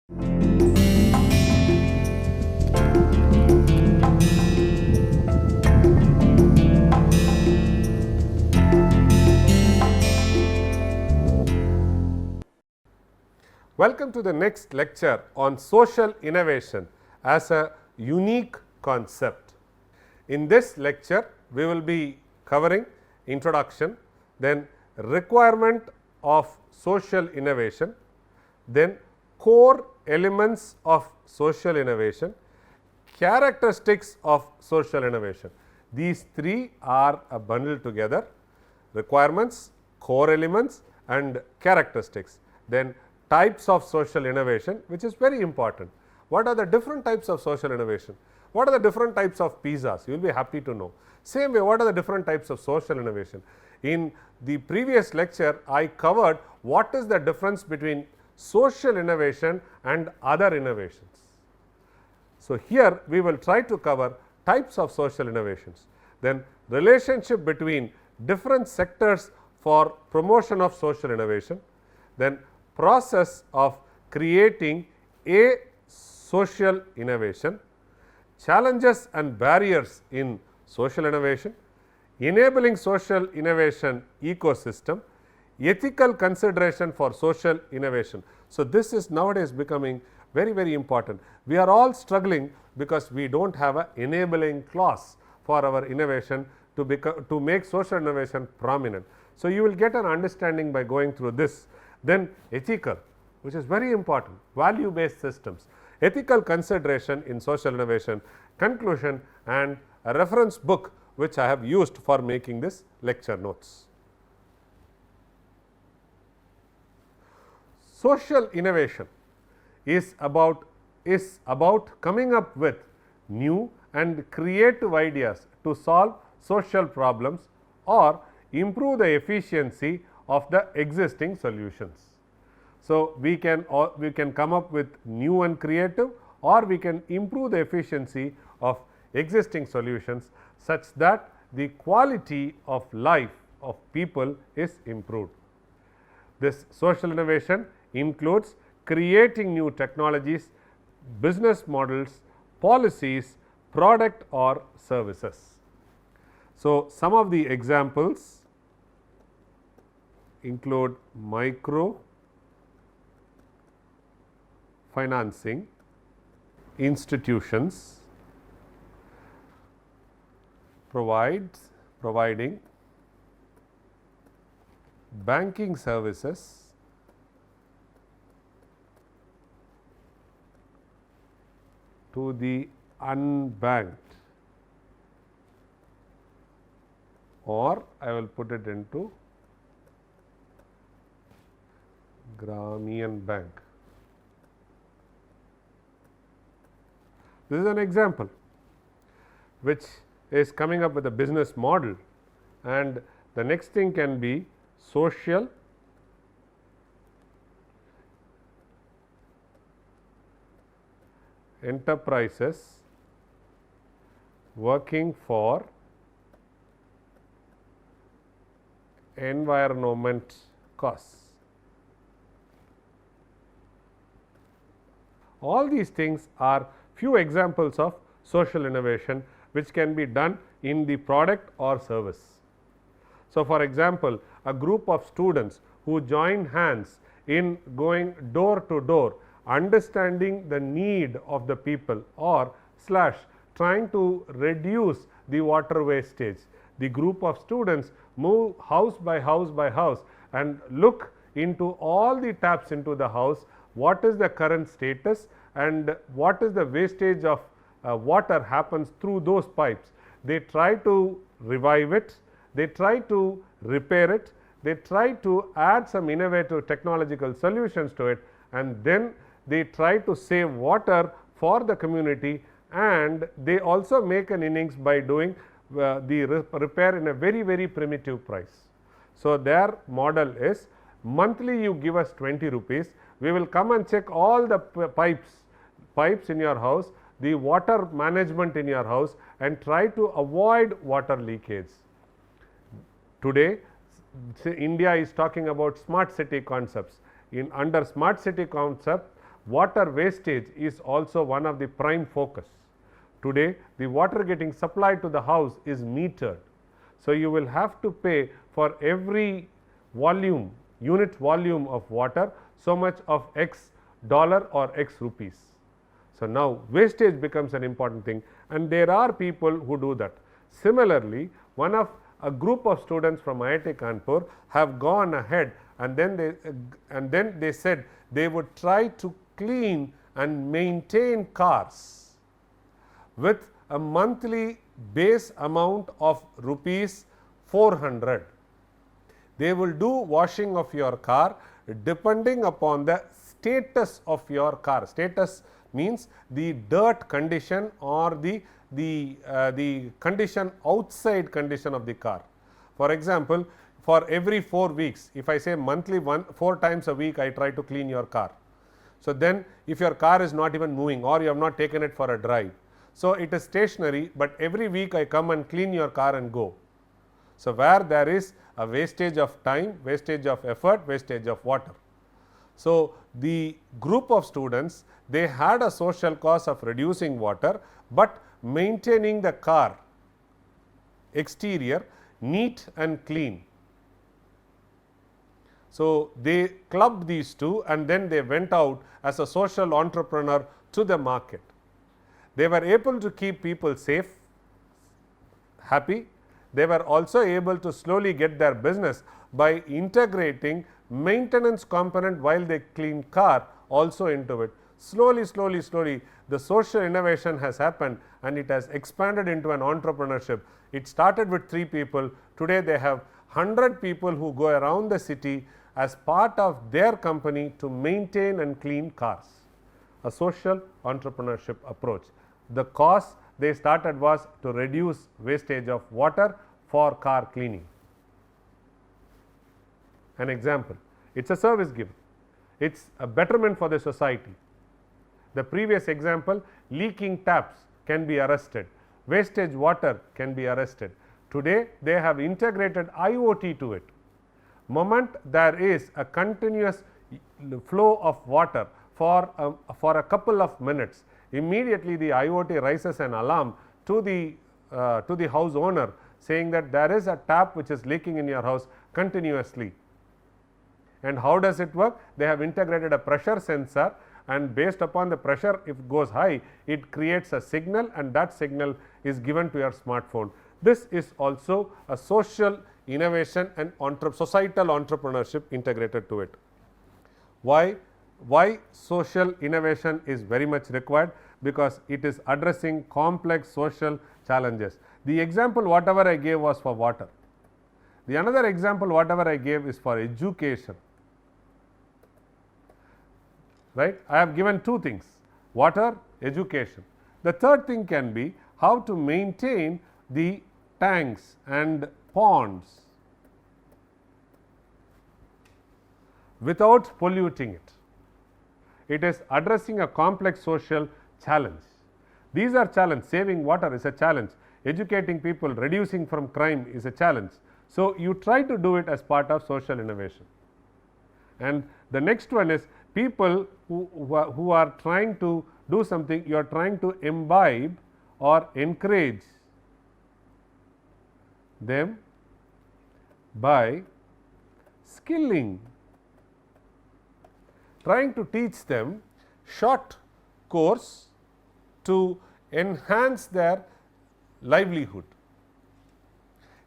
Welcome to the next lecture on social innovation as a unique concept. In this lecture, we will be covering introduction, then requirement of social innovation, then core elements of social innovation, characteristics of social innovation. These three are a bundle together: requirements, core elements and characteristics. Then types of social innovation, which is very important. What are the different types of social innovation? What are the different types of pizzas? You will be happy to know. Same way, what are the different types of social innovation? In the previous lecture, I covered what is the difference between social innovation and other innovations. So, here we will try to cover types of social innovations, then relationship between different sectors for promotion of social innovation, then process of creating a social innovation, challenges and barriers in social innovation, enabling social innovation ecosystem, ethical consideration for social innovation. So, this is nowadays becoming very important. We are all struggling because we do not have an enabling clause for our innovation to make social innovation prominent. So, you will get an understanding by going through this. Then ethical, which is very important, value based systems, ethical consideration in social innovation, conclusion and a reference book which I have used for making this lecture notes. Social innovation is about coming up with new and creative ideas to solve social problems or improve the efficiency of the existing solutions. So, we can come up with new and creative, or we can improve the efficiency of existing solutions such that the quality of life of people is improved. This social innovation includes creating new technologies, business models, policies, product or services. So, some of the examples include micro financing institutions providing banking services to the unbanked, or I will put it into Grameen Bank. This is an example which is coming up with a business model, and the next thing can be social enterprises working for environment cause. All these things are few examples of social innovation which can be done in the product or service. So, for example, a group of students who join hands in going door to door, understanding the need of the people or / trying to reduce the water wastage. The group of students move house by house and look into all the taps into the house, what is the current status and what is the wastage of water happens through those pipes. They try to revive it, they try to repair it, they try to add some innovative technological solutions to it, and then they try to save water for the community, and they also make an innings by doing the repair in a very primitive price. So, their model is monthly you give us 20 rupees, we will come and check all the pipes in your house, the water management in your house, and try to avoid water leakage. Today, India is talking about smart city concepts. Under smart city concept, water wastage is also one of the prime focus. Today, the water getting supplied to the house is metered. So, you will have to pay for every volume, unit volume of water, so much of X dollar or X rupees. So, now wastage becomes an important thing, and there are people who do that. Similarly, a group of students from IIT Kanpur have gone ahead, and then they said they would try to clean and maintain cars with a monthly base amount of rupees 400. They will do washing of your car depending upon the status of your car. Status means the dirt condition or the condition, outside condition of the car. For example, for every 4 weeks, if I say monthly 4 times a week I try to clean your car. So, then if your car is not even moving or you have not taken it for a drive, so it is stationary, but every week I come and clean your car and go. So, where there is a wastage of time, wastage of effort, wastage of water. So, the group of students, they had a social cause of reducing water, but maintaining the car exterior neat and clean. So, they clubbed these two, and then they went out as a social entrepreneur to the market. They were able to keep people safe, happy. They were also able to slowly get their business by integrating maintenance component while they clean car also into it. Slowly, the social innovation has happened, and it has expanded into an entrepreneurship. It started with 3 people. Today, they have 100 people who go around the city as part of their company to maintain and clean cars. A social entrepreneurship approach. The cause they started was to reduce wastage of water for car cleaning. An example, it is a service given, it is a betterment for the society. The previous example, leaking taps can be arrested, wastage water can be arrested. Today, they have integrated IoT to it. Moment there is a continuous flow of water for a couple of minutes, immediately the IoT raises an alarm to the house owner, saying that there is a tap which is leaking in your house continuously. And how does it work? They have integrated a pressure sensor, and based upon the pressure, if it goes high, it creates a signal, and that signal is given to your smartphone. This is also a social innovation and societal entrepreneurship integrated to it. Why social innovation is very much required? Because it is addressing complex social challenges. The example whatever I gave was for water. The another example whatever I gave is for education. Right? I have given 2 things, water, education. The third thing can be how to maintain the tanks and ponds without polluting it. It is addressing a complex social challenge. These are challenges. Saving water is a challenge. Educating people, reducing from crime is a challenge. So, you try to do it as part of social innovation. And the next one is people who are trying to do something, you are trying to imbibe or encourage them by skilling, trying to teach them short course to enhance their livelihood,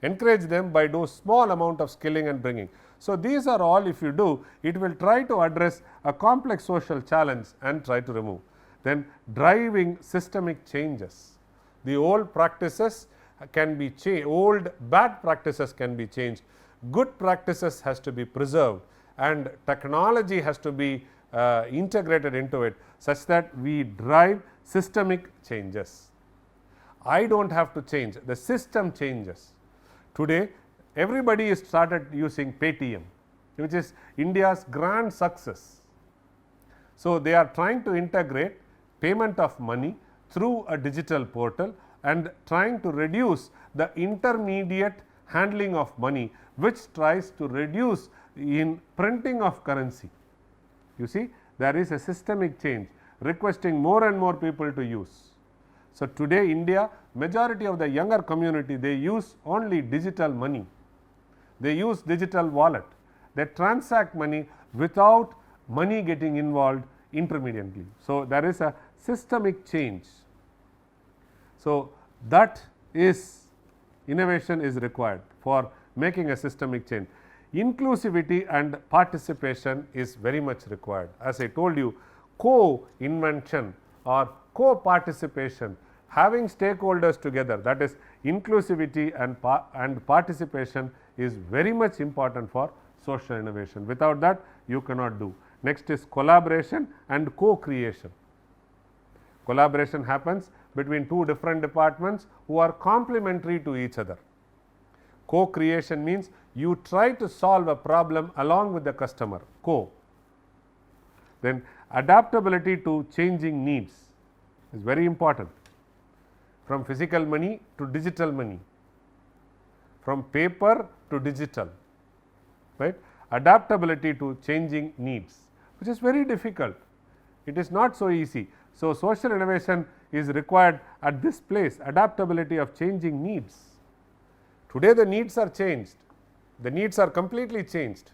encourage them by do small amount of skilling and bringing. So, these are all, if you do, it will try to address a complex social challenge and try to remove. Then driving systemic changes. The old practices can be changed, old bad practices can be changed, good practices has to be preserved, and technology has to be integrated into it such that we drive systemic changes. I do not have to change, the system changes. Today, everybody has started using Paytm, which is India's grand success. So, they are trying to integrate payment of money through a digital portal and trying to reduce the intermediate handling of money, which tries to reduce in printing of currency. You see, there is a systemic change requesting more and more people to use. So, today India, majority of the younger community, they use only digital money, they use digital wallet, they transact money without money getting involved intermediately. So, there is a systemic change. So, that is innovation is required for making a systemic change. Inclusivity and participation is very much required. As I told you, co-invention or co-participation, having stakeholders together, that is inclusivity and participation is very much important for social innovation. Without that, you cannot do. Next is collaboration and co-creation. Collaboration happens between two different departments who are complementary to each other. Co-creation means you try to solve a problem along with the customer, co. Then adaptability to changing needs is very important, from physical money to digital money, from paper to digital, right. Adaptability to changing needs, which is very difficult. It is not so easy. So, social innovation is required at this place, adaptability of changing needs. Today the needs are changed, the needs are completely changed.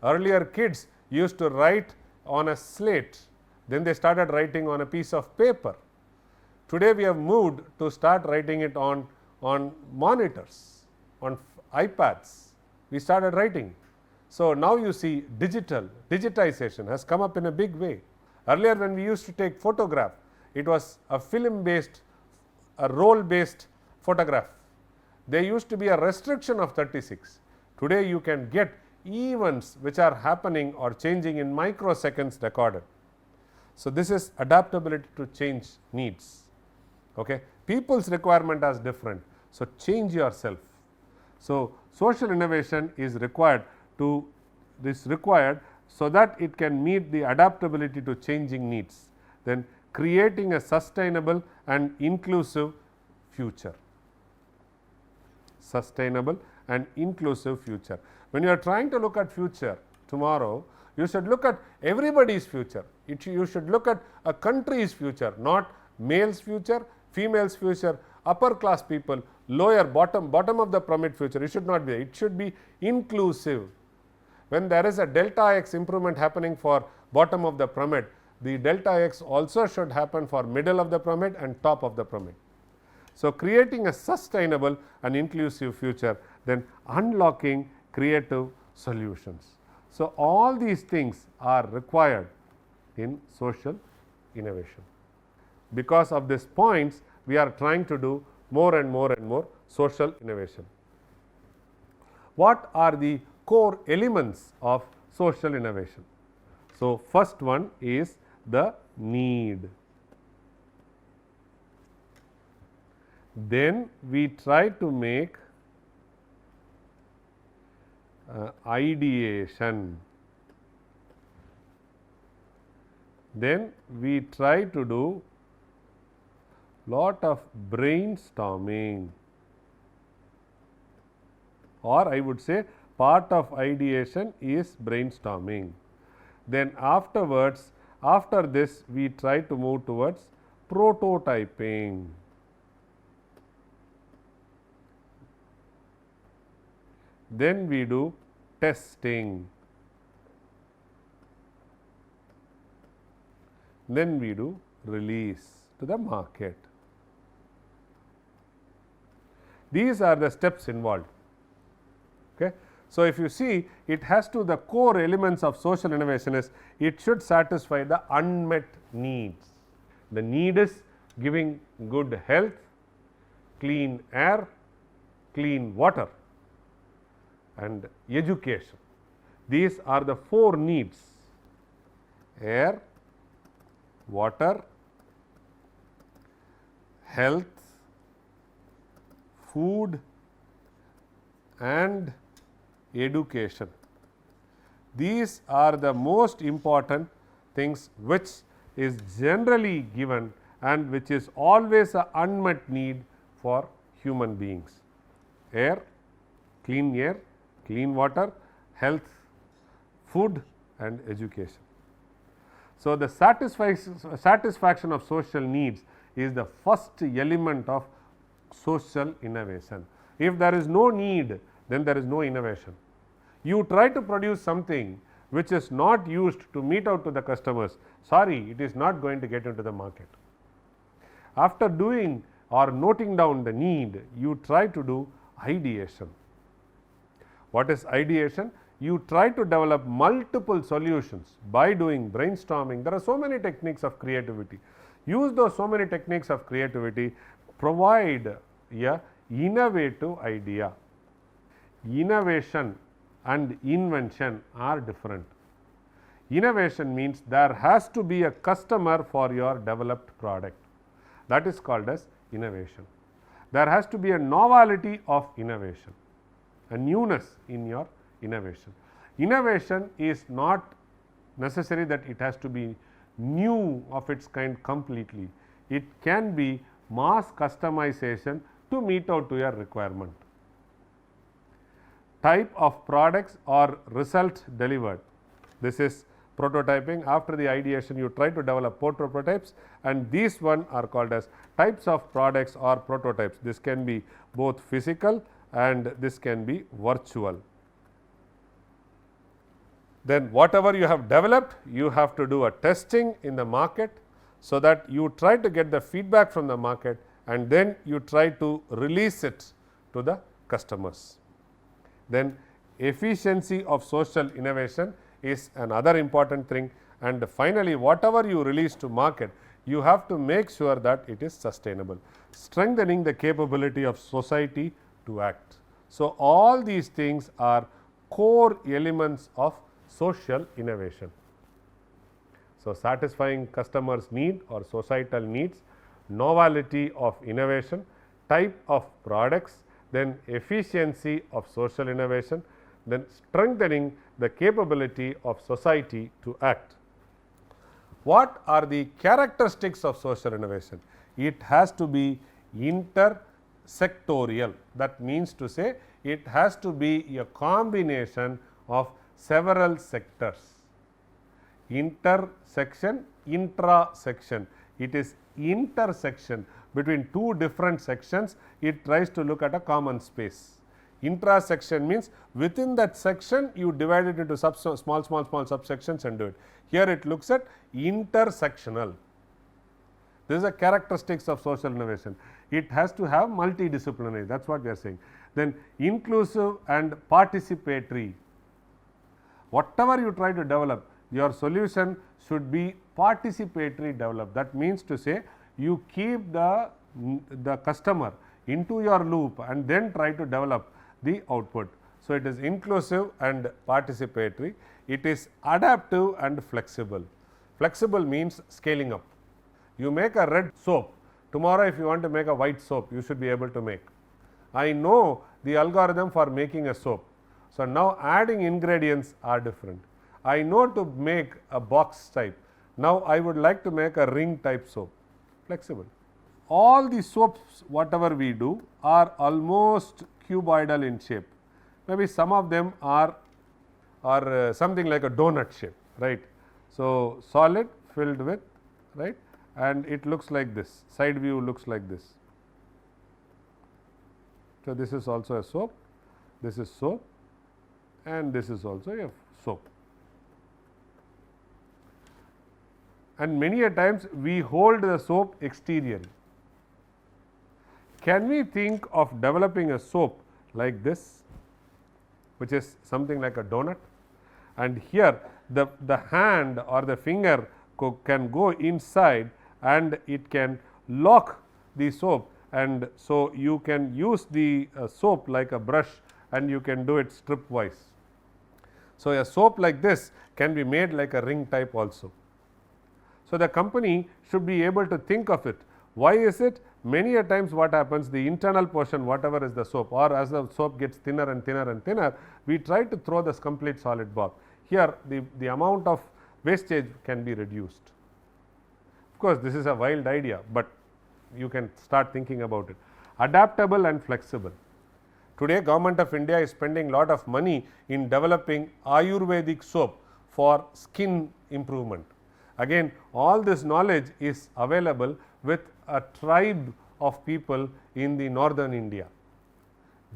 Earlier kids used to write on a slate, then they started writing on a piece of paper. Today we have moved to start writing it on monitors, on iPads, we started writing. So, now you see digitization has come up in a big way. Earlier when we used to take photograph, it was a film based, a roll based photograph. There used to be a restriction of 36. Today you can get events which are happening or changing in microseconds recorded. So, this is adaptability to change needs. Okay. People's requirement is different. So, change yourself. So, social innovation is required so that it can meet the adaptability to changing needs. Then creating a sustainable and inclusive future. Sustainable and inclusive future. When you are trying to look at future tomorrow, you should look at everybody's future. You should look at a country's future, not male's future, female's future, upper class people, lower, bottom of the pyramid future. It should not be. It should be inclusive. When there is a delta x improvement happening for bottom of the pyramid, the delta x also should happen for middle of the pyramid and top of the pyramid. So, creating a sustainable and inclusive future, then unlocking creative solutions. So, all these things are required in social innovation. Because of these points, we are trying to do more and more social innovation. What are the core elements of social innovation? So, first one is the need. Then we try to make ideation. Then we try to do lot of brainstorming, or I would say part of ideation is brainstorming. Then afterwards, after this we try to move towards prototyping. Then we do testing. Then we do release to the market. These are the steps involved. Okay. So, if you see, it has to, the core elements of social innovation is it should satisfy the unmet needs. The need is giving good health, clean air, clean water and education. These are the four needs: air, water, health, food and education. These are the most important things which is generally given and which is always an unmet need for human beings: air, clean water, health, food and education. So, the satisfaction of social needs is the first element of social innovation. If there is no need, then there is no innovation. You try to produce something which is not used to meet out to the customers, sorry, it is not going to get into the market. After doing or noting down the need, you try to do ideation. What is ideation? You try to develop multiple solutions by doing brainstorming. There are so many techniques of creativity. Use those so many techniques of creativity, provide a innovative idea. Innovation and invention are different. Innovation means there has to be a customer for your developed product. That is called as innovation. There has to be a novelty of innovation, a newness in your innovation. Innovation is not necessary that it has to be new of its kind completely. It can be mass customization to meet out to your requirement. Type of products or result delivered. This is prototyping. After the ideation, you try to develop prototypes, and these one are called as types of products or prototypes. This can be both physical and this can be virtual. Then whatever you have developed, you have to do a testing in the market, so that you try to get the feedback from the market and then you try to release it to the customers. Then efficiency of social innovation is another important thing, and finally, whatever you release to market, you have to make sure that it is sustainable, strengthening the capability of society to act. So, all these things are core elements of social innovation. So, satisfying customers' need or societal needs, novelty of innovation, type of products, then efficiency of social innovation, then strengthening the capability of society to act. What are the characteristics of social innovation? It has to be intersectorial. That means to say it has to be a combination of several sectors. Intersection, intrasection. It is intersection between two different sections. It tries to look at a common space. Intrasection means within that section you divide it into small subsections and do it. Here it looks at intersectional. This is a characteristics of social innovation. It has to have multidisciplinary, that is what we are saying. Then inclusive and participatory. Whatever you try to develop, your solution should be participatory developed. That means to say you keep the customer into your loop and then try to develop the output. So, it is inclusive and participatory. It is adaptive and flexible. Flexible means scaling up. You make a red soap. Tomorrow, if you want to make a white soap, you should be able to make. I know the algorithm for making a soap. So, now adding ingredients are different. I know to make a box type. Now, I would like to make a ring type soap. Flexible. All the soaps whatever we do are almost cuboidal in shape. Maybe some of them are something like a donut shape, right. So, solid filled with, right, and it looks like this, side view looks like this. So, this is also a soap, this is soap, and this is also a soap. And many a times we hold the soap exteriorly. Can we think of developing a soap like this, which is something like a donut, and here the hand or the finger can go inside and it can lock the soap, and so you can use the soap like a brush and you can do it strip wise. So, a soap like this can be made like a ring type also. So, the company should be able to think of it. Why is it? Many a times what happens, the internal portion whatever is the soap, or as the soap gets thinner and thinner and thinner, we try to throw this complete solid bar. Here the amount of wastage can be reduced. Of course, this is a wild idea, but you can start thinking about it. Adaptable and flexible. Today, Government of India is spending lot of money in developing Ayurvedic soap for skin improvement. Again, all this knowledge is available with a tribe of people in the northern India.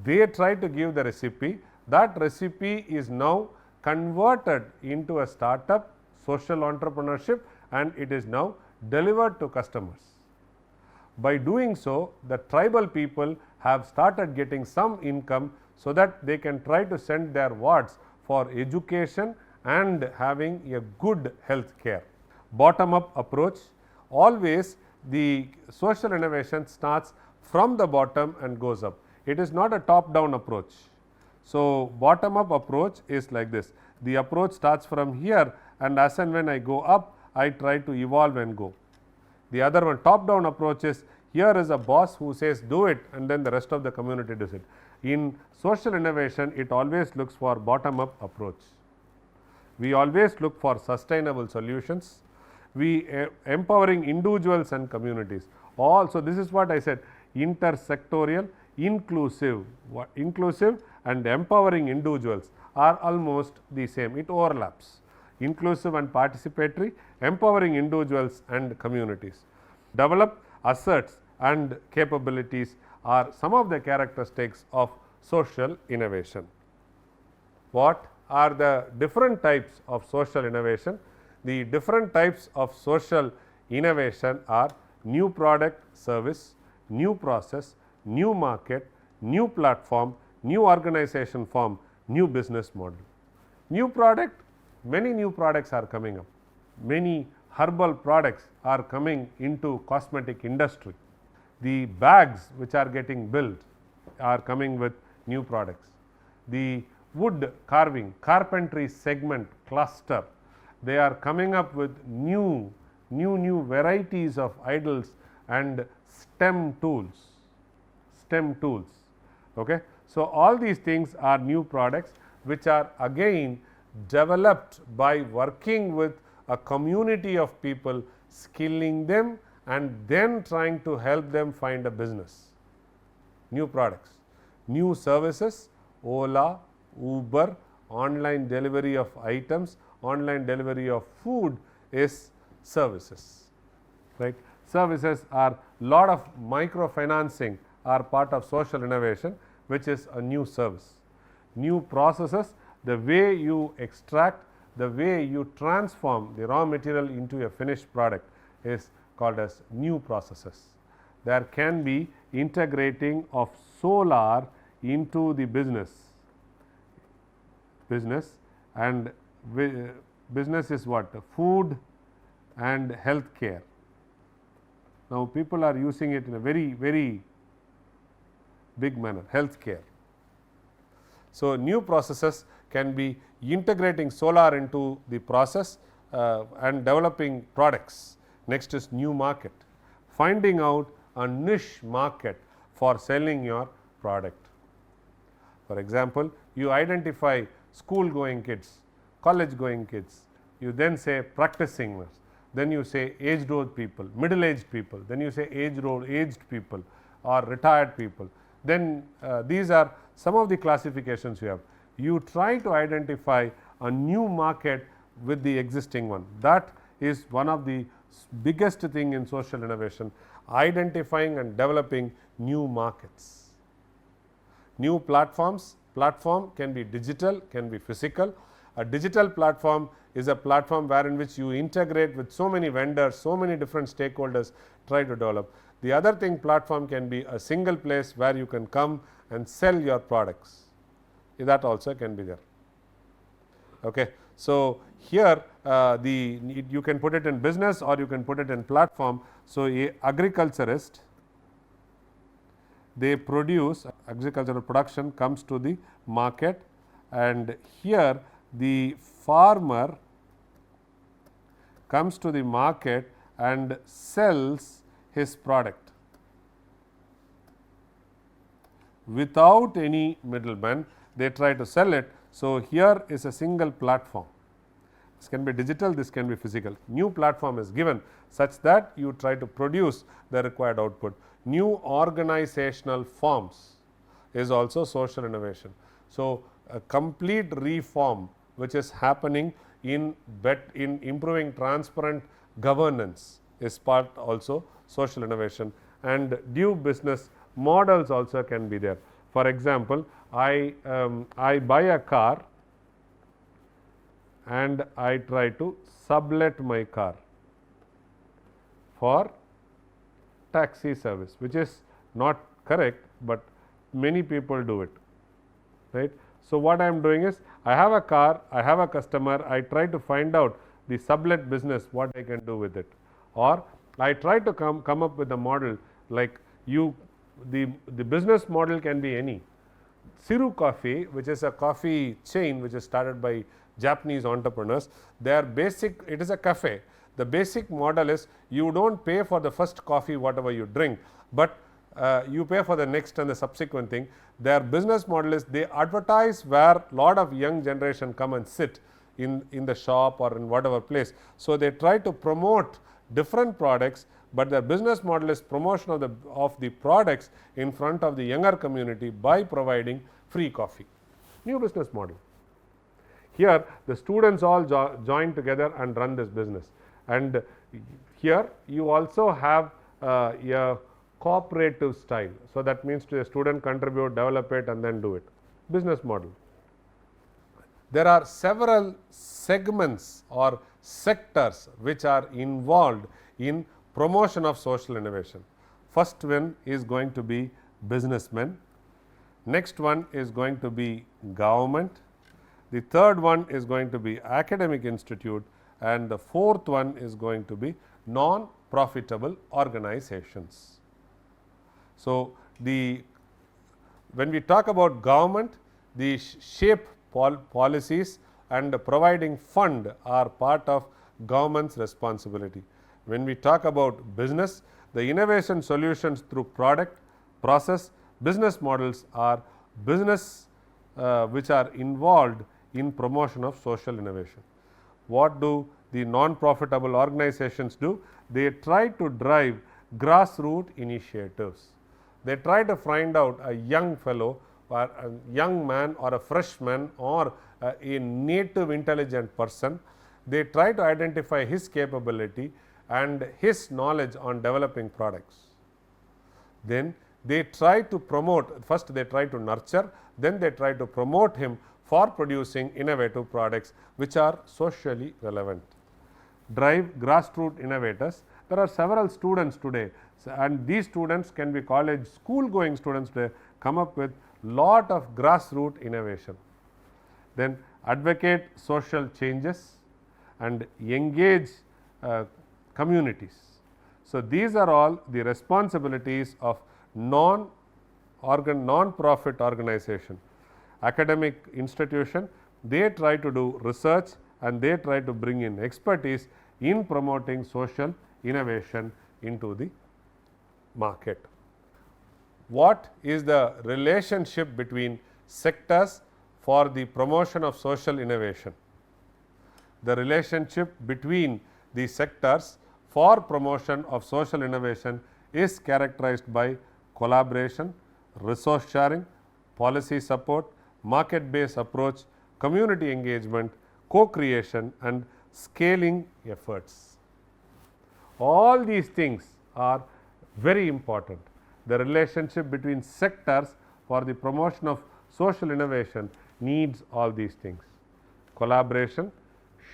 They try to give the recipe. That recipe is now converted into a startup, social entrepreneurship, and it is now delivered to customers. By doing so, the tribal people have started getting some income so that they can try to send their wards for education and having a good health care. Bottom up approach, always the social innovation starts from the bottom and goes up. It is not a top down approach. So, bottom up approach is like this. The approach starts from here, and as and when I go up, I try to evolve and go. The other one, top down approach, is here is a boss who says do it, and then the rest of the community does it. In social innovation, it always looks for bottom up approach. We always look for sustainable solutions. We empowering individuals and communities. Also, this is what I said, intersectorial, inclusive and empowering individuals are almost the same. It overlaps. Inclusive and participatory, empowering individuals and communities. Develop assets and capabilities are some of the characteristics of social innovation. What are the different types of social innovation? The different types of social innovation are new product service, new process, new market, new platform, new organization form, new business model. New product, many new products are coming up. Many herbal products are coming into cosmetic industry. The bags which are getting built are coming with new products. The wood carving, carpentry segment cluster, they are coming up with new varieties of idols and stem tools. Okay. So, all these things are new products which are again developed by working with a community of people, skilling them and then trying to help them find a business. New products, new services, Ola, Uber, online delivery of items, online delivery of food is services, right. Services are lot of microfinancing are part of social innovation, which is a new service. New processes, the way you extract, the way you transform the raw material into a finished product is called as new processes. There can be integrating of solar into the business and business is what? Food and health care. Now, people are using it in a very big manner, health care. So, new processes can be integrating solar into the process and developing products. Next is new market, finding out a niche market for selling your product. For example, you identify school going kids, college going kids, you then say practicing ones, then you say aged old people, middle aged people, then you say aged people or retired people. Then these are some of the classifications you have. You try to identify a new market with the existing one. That is one of the biggest thing in social innovation, identifying and developing new markets. New platforms, platform can be digital, can be physical. A digital platform is a platform wherein which you integrate with so many vendors, so many different stakeholders try to develop. The other thing, platform can be a single place where you can come and sell your products. That also can be there. Okay. So, here you can put it in business or you can put it in platform. So, a agriculturist, they produce, agricultural production comes to the market, and here the farmer comes to the market and sells his product without any middleman. They try to sell it. So, here is a single platform. This can be digital, this can be physical. New platform is given such that you try to produce the required output. New organizational forms is also social innovation. So, a complete reform which is happening in improving transparent governance is part also social innovation, and new business models also can be there. For example, I buy a car and I try to sublet my car for taxi service, which is not correct, but many people do it, right. So, what I am doing is, I have a car, I have a customer, I try to find out the sublet business, what I can do with it, or I try to come up with a model like the business model can be any. Siru Coffee, which is a coffee chain which is started by Japanese entrepreneurs, their basic, it is a cafe. The basic model is, you don't pay for the first coffee whatever you drink, but you pay for the next and the subsequent thing. Their business model is, they advertise where lot of young generation come and sit in the shop or in whatever place. So, they try to promote different products, but their business model is promotion of the products in front of the younger community by providing free coffee. New business model. Here the students all join together and run this business, and here you also have a cooperative style. So, that means to a student contribute, develop it and then do it. Business model. There are several segments or sectors which are involved in promotion of social innovation. First one is going to be businessmen, next one is going to be government, the third one is going to be academic institute, and the fourth one is going to be non-profitable organizations. So, when we talk about government, the shape policies and providing fund are part of government's responsibility. When we talk about business, the innovation solutions through product, process, business models are business which are involved in promotion of social innovation. What do the non-profitable organizations do? They try to drive grassroots initiatives. They try to find out a young fellow or a young man or a freshman or a native intelligent person. They try to identify his capability and his knowledge on developing products. Then they try to promote, first they try to nurture, then they try to promote him for producing innovative products which are socially relevant. Drive grassroots innovators. There are several students today, and these students can be college school going students today, come up with lot of grassroots innovation. Then advocate social changes and engage communities. So, these are all the responsibilities of non-profit organization. Academic institution, they try to do research and they try to bring in expertise in promoting social innovation into the market. What is the relationship between sectors for the promotion of social innovation? The relationship between the sectors for promotion of social innovation is characterized by collaboration, resource sharing, policy support, market-based approach, community engagement, co-creation and scaling efforts. All these things are very important. The relationship between sectors for the promotion of social innovation needs all these things: collaboration,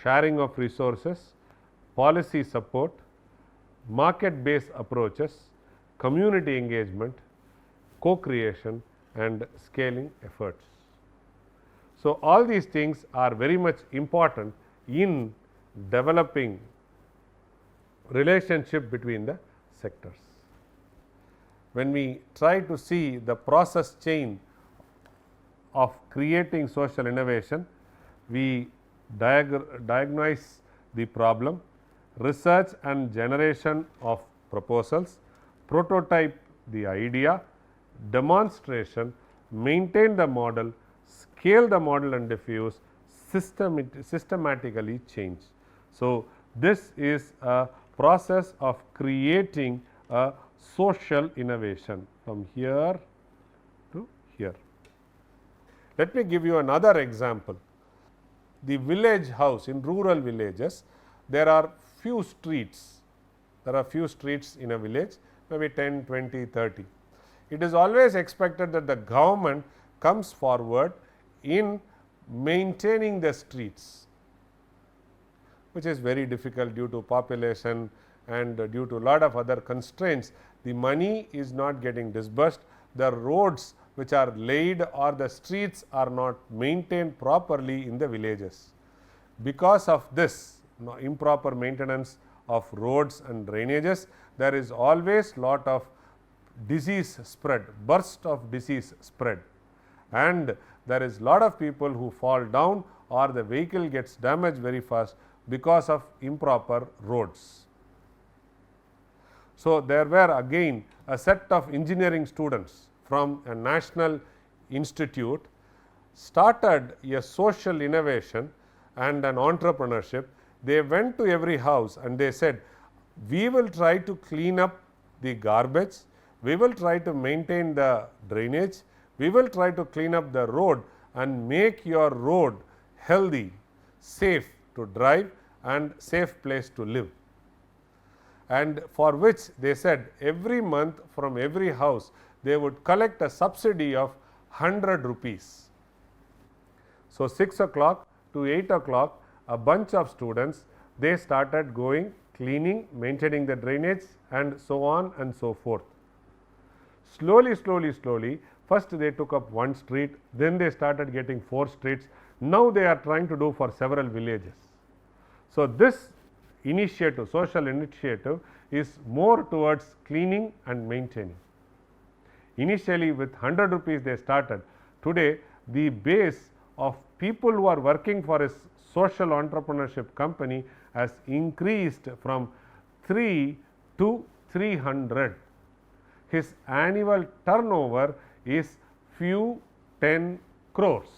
sharing of resources, policy support, market-based approaches, community engagement, co-creation and scaling efforts. So, all these things are very much important in developing relationship between the sectors. When we try to see the process chain of creating social innovation, we diagnose the problem, research and generation of proposals, prototype the idea, demonstration, maintain the model, scale the model and diffuse, systematically change. So, this is a process of creating a social innovation from here to here. Let me give you another example. the village house in rural villages, there are few streets. There are few streets in a village, maybe 10, 20, 30. It is always expected that the government comes forward in maintaining the streets, which is very difficult due to population and due to a lot of other constraints. The money is not getting disbursed, the roads which are laid or the streets are not maintained properly in the villages. Because of this improper maintenance of roads and drainages, there is always lot of disease spread, burst of disease spread, and there is lot of people who fall down or the vehicle gets damaged very fast because of improper roads. So, there were again a set of engineering students from a national institute started a social innovation and an entrepreneurship. They went to every house and they said, we will try to clean up the garbage, we will try to maintain the drainage, we will try to clean up the road and make your road healthy, safe to drive and safe place to live. And for which they said every month from every house they would collect a subsidy of 100 rupees. So, 6 o'clock to 8 o'clock a bunch of students, they started going cleaning, maintaining the drainage and so on and so forth. Slowly, first they took up one street, then they started getting 4 streets, now they are trying to do for several villages. So, this initiative, social initiative is more towards cleaning and maintaining. Initially with 100 rupees they started, today the base of people who are working for a social entrepreneurship company has increased from 3 to 300. His annual turnover is few 10 crores.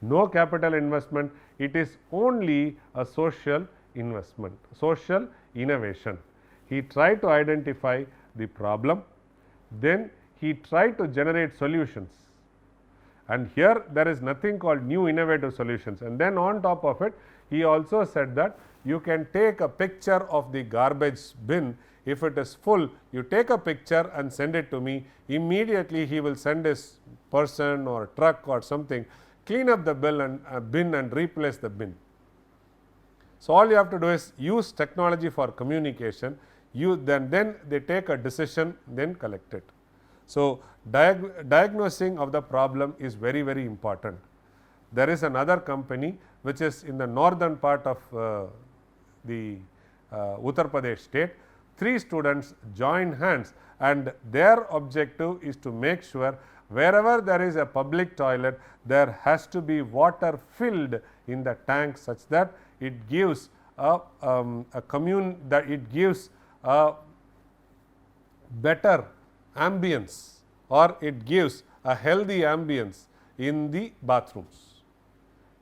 No capital investment, it is only a social investment, social innovation. He tried to identify the problem, then he tried to generate solutions, and here there is nothing called new innovative solutions, and then on top of it he also said that you can take a picture of the garbage bin. If it is full, you take a picture and send it to me, immediately he will send his person or truck or something, clean up the bin and replace the bin. So, all you have to do is use technology for communication, then they take a decision, then collect it. So, diagnosing of the problem is very, very important. There is another company which is in the northern part of the Uttar Pradesh state. 3 students joined hands and their objective is to make sure wherever there is a public toilet, there has to be water filled in the tank such that it gives a better ambience or it gives a healthy ambience in the bathrooms.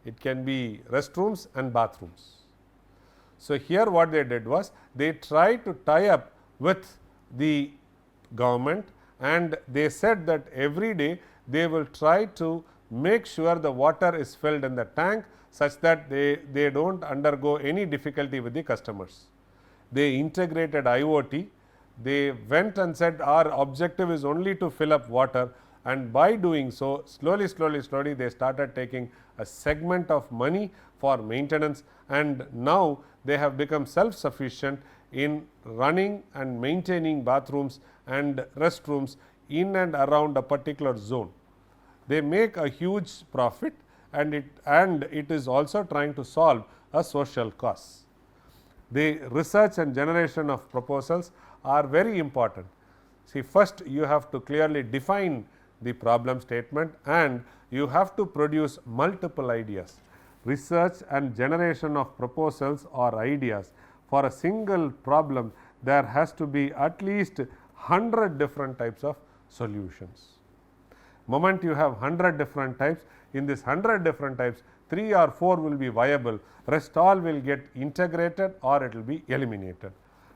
It can be restrooms and bathrooms. So, here what they did was they tried to tie up with the government and they said that every day they will try to make sure the water is filled in the tank such that they do not undergo any difficulty with the customers. They integrated IoT, they went and said our objective is only to fill up water, and by doing so slowly they started taking a segment of money for maintenance, and now they have become self sufficient in running and maintaining bathrooms and restrooms in and around a particular zone. They make a huge profit and it is also trying to solve a social cause. The research and generation of proposals are very important. See, first you have to clearly define the problem statement and you have to produce multiple ideas. Research and generation of proposals or ideas for a single problem, there has to be at least 100 different types of solutions. Moment you have 100 different types, in this 100 different types 3 or 4 will be viable, rest all will get integrated or it will be eliminated.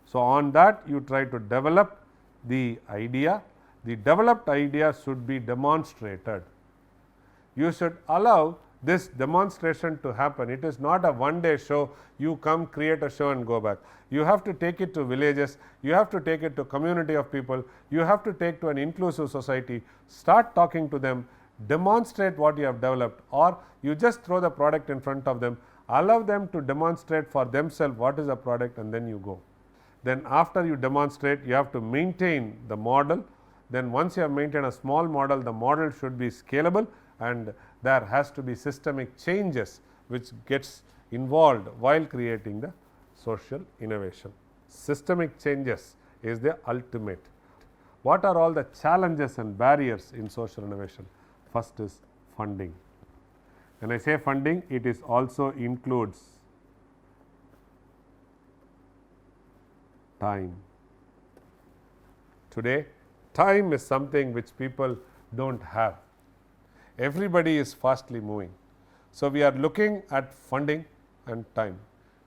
So, on that you try to develop the idea. The developed idea should be demonstrated. You should allow this demonstration to happen, it is not a one-day show, you come, create a show and go back. You have to take it to villages, you have to take it to community of people, you have to take to an inclusive society, start talking to them, demonstrate what you have developed, or you just throw the product in front of them, allow them to demonstrate for themselves what is the product, and then you go. Then after you demonstrate, you have to maintain the model. Then once you have maintained a small model, the model should be scalable, and there has to be systemic changes which gets involved while creating the social innovation. Systemic changes is the ultimate. What are all the challenges and barriers in social innovation? First is funding. When I say funding, it is also includes time. Today, time is something which people don't have. Everybody is fastly moving. So, we are looking at funding and time.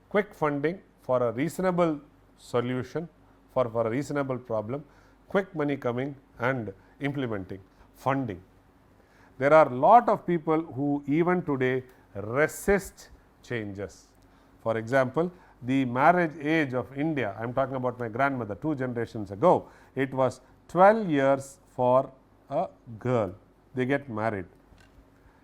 Quick funding for a reasonable solution, for a reasonable problem, quick money coming and implementing. Funding. There are a lot of people who even today resist changes. For example, the marriage age of India, I am talking about my grandmother 2 generations ago, it was 12 years for a girl, they get married.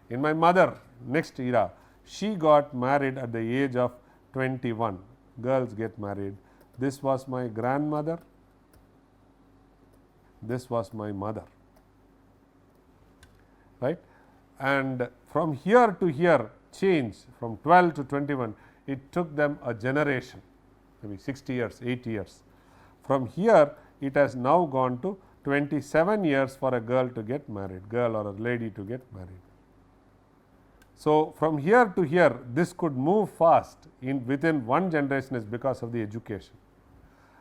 In my mother next era, she got married at the age of 21, girls get married. This was my grandmother, this was my mother, right. And from here to here change from 12 to 21, it took them a generation, maybe 60 years, 80 years. From here it has now gone to 27 years for a girl to get married, girl or a lady to get married. So, from here to here this could move fast in within one generation is because of the education.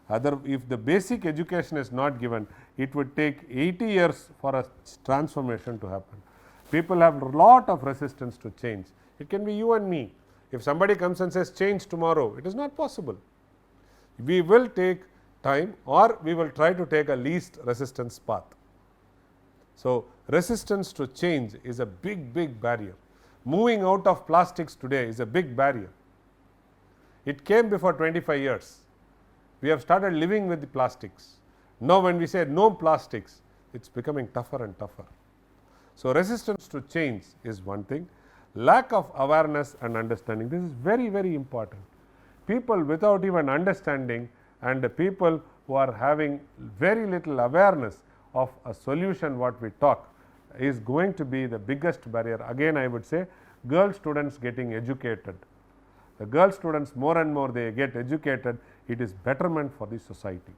If the basic education is not given, it would take 80 years for a transformation to happen. People have a lot of resistance to change. It can be you and me. If somebody comes and says change tomorrow, it is not possible. We will take time, or we will try to take a least resistance path. So, resistance to change is a big barrier. Moving out of plastics today is a big barrier. It came before 25 years. We have started living with the plastics. Now, when we say no plastics, it is becoming tougher and tougher. So, resistance to change is one thing. Lack of awareness and understanding, this is very important. People without even understanding and the people who are having very little awareness of a solution what we talk is going to be the biggest barrier. Again, I would say girl students getting educated. The girl students more and more they get educated, it is betterment for the society.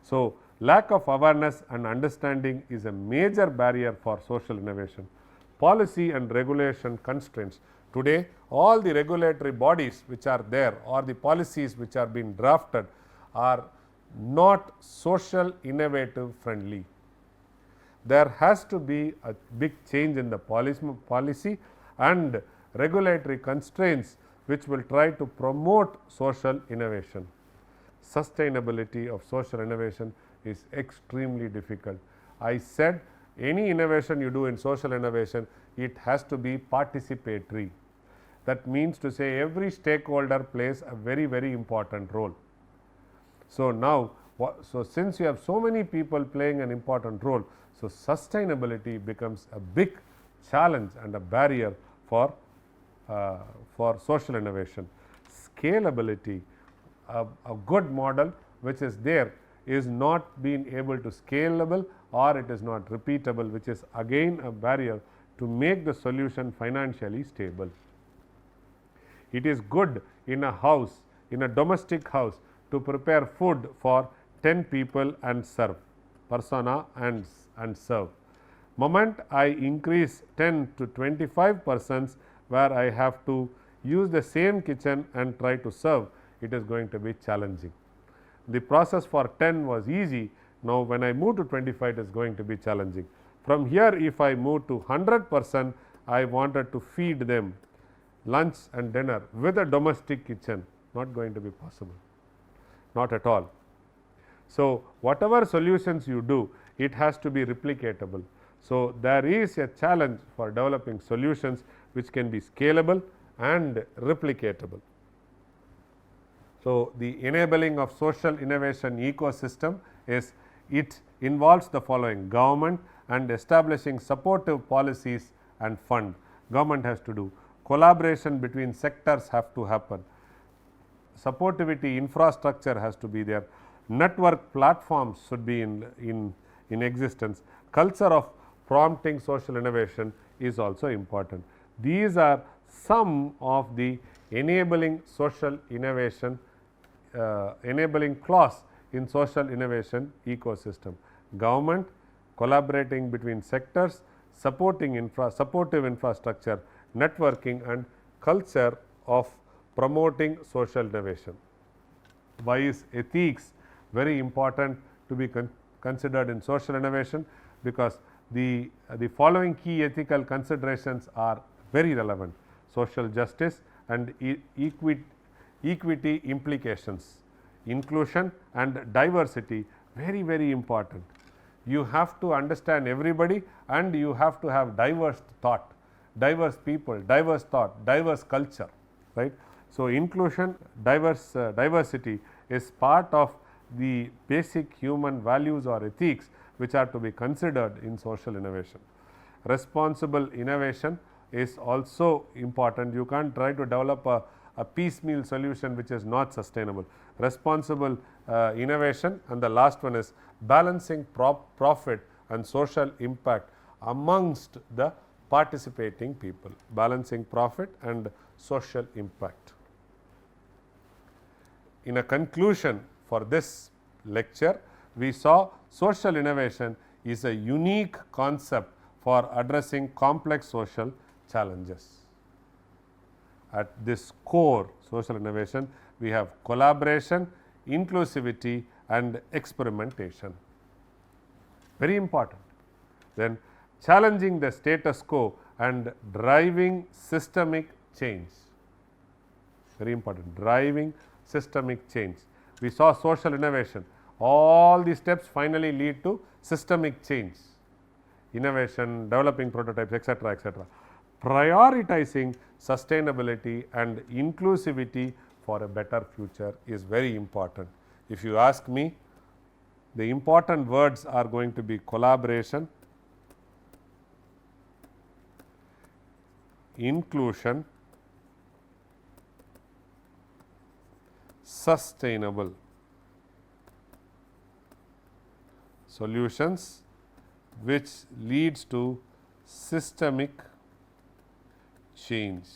So, lack of awareness and understanding is a major barrier for social innovation. Policy and regulation constraints. Today, all the regulatory bodies which are there or the policies which are being drafted are not social innovative friendly. There has to be a big change in the policy and regulatory constraints which will try to promote social innovation. Sustainability of social innovation is extremely difficult. I said any innovation you do in social innovation, it has to be participatory. That means to say every stakeholder plays a very important role. So, now, since you have so many people playing an important role, so sustainability becomes a big challenge and a barrier for social innovation. Scalability, a good model which is there is not being able to scalable or it is not repeatable, which is again a barrier to make the solution financially stable. It is good in a house, in a domestic house, to prepare food for 10 people and serve, persona and serve. Moment I increase 10 to 25% where I have to use the same kitchen and try to serve, it is going to be challenging. The process for 10 was easy. Now, when I move to 25, it is going to be challenging. From here, if I move to 100%, I wanted to feed them lunch and dinner with a domestic kitchen, not going to be possible, not at all. So, whatever solutions you do, it has to be replicatable. So, there is a challenge for developing solutions which can be scalable and replicatable. So, the enabling of social innovation ecosystem is, it involves the following: government and establishing supportive policies and fund. Government has to do, collaboration between sectors have to happen, supportivity infrastructure has to be there, network platforms should be in existence, culture of prompting social innovation is also important. These are some of the enabling social innovation, enabling clause in social innovation ecosystem: government, collaborating between sectors, supportive infrastructure, networking and culture of promoting social innovation. Why is ethics very important to be considered in social innovation? Because the following key ethical considerations are very relevant: social justice and equity implications, inclusion and diversity, very important. You have to understand everybody and you have to have diverse thought, diverse people, diverse thought, diverse culture, right. So, inclusion, diversity is part of the basic human values or ethics which are to be considered in social innovation. Responsible innovation is also important. You can't try to develop a piecemeal solution which is not sustainable. Responsible innovation, and the last one is balancing profit and social impact amongst the participating people, balancing profit and social impact. In a conclusion for this lecture, we saw social innovation is a unique concept for addressing complex social challenges. At this core social innovation, we have collaboration, inclusivity and experimentation. Very important. Then challenging the status quo and driving systemic change. Very important, driving systemic change. We saw social innovation. All these steps finally lead to systemic change, innovation, developing prototypes, etc., etc. Prioritizing sustainability and inclusivity for a better future is very important. If you ask me, the important words are going to be collaboration, inclusion, sustainable solutions which leads to systemic change.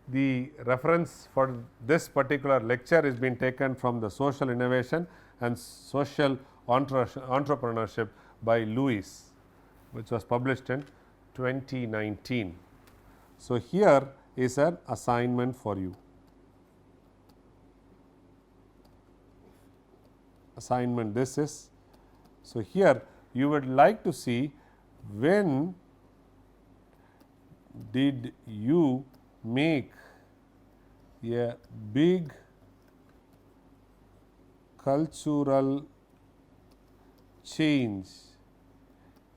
The reference for this particular lecture is being taken from the Social Innovation and Social Entrepreneurship by Lewis, which was published in 2019. So, here is an assignment for you. Assignment this is, so here you would like to see, when did you make a big cultural change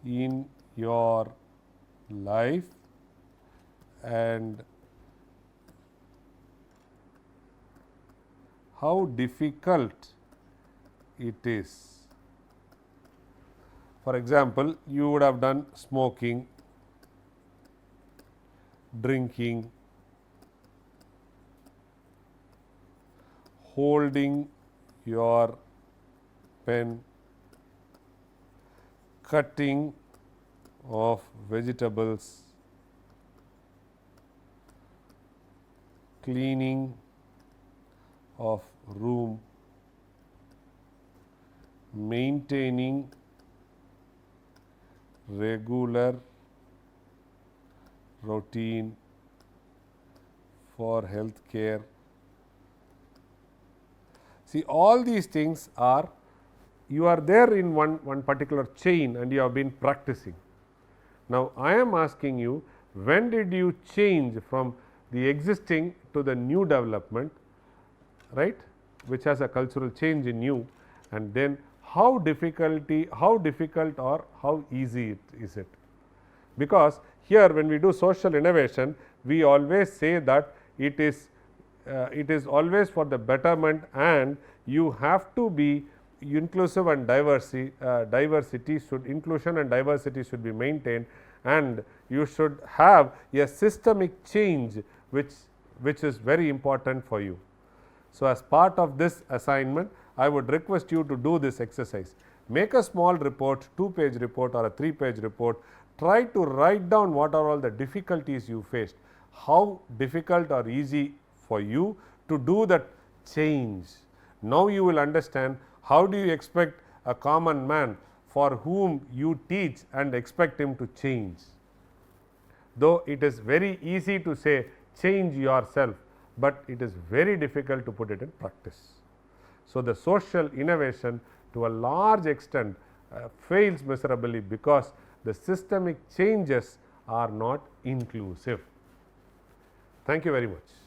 in your life, and how difficult it is. For example, you would have done smoking, drinking, holding your pen, cutting of vegetables, cleaning of room, maintaining regular routine for health care. See, all these things are, you are there in one particular chain and you have been practicing. Now, I am asking you, when did you change from the existing to the new development, right, which has a cultural change in you, and then how difficult or how easy is it. Because here when we do social innovation, we always say that it is always for the betterment, and you have to be inclusive and inclusion and diversity should be maintained, and you should have a systemic change which is very important for you. So, as part of this assignment, I would request you to do this exercise. Make a small report, 2-page report or a 3-page report. Try to write down what are all the difficulties you faced, how difficult or easy for you to do that change. Now you will understand how do you expect a common man for whom you teach and expect him to change. Though it is very easy to say change yourself, but it is very difficult to put it in practice. So, the social innovation to a large extent fails miserably because the systemic changes are not inclusive. Thank you very much.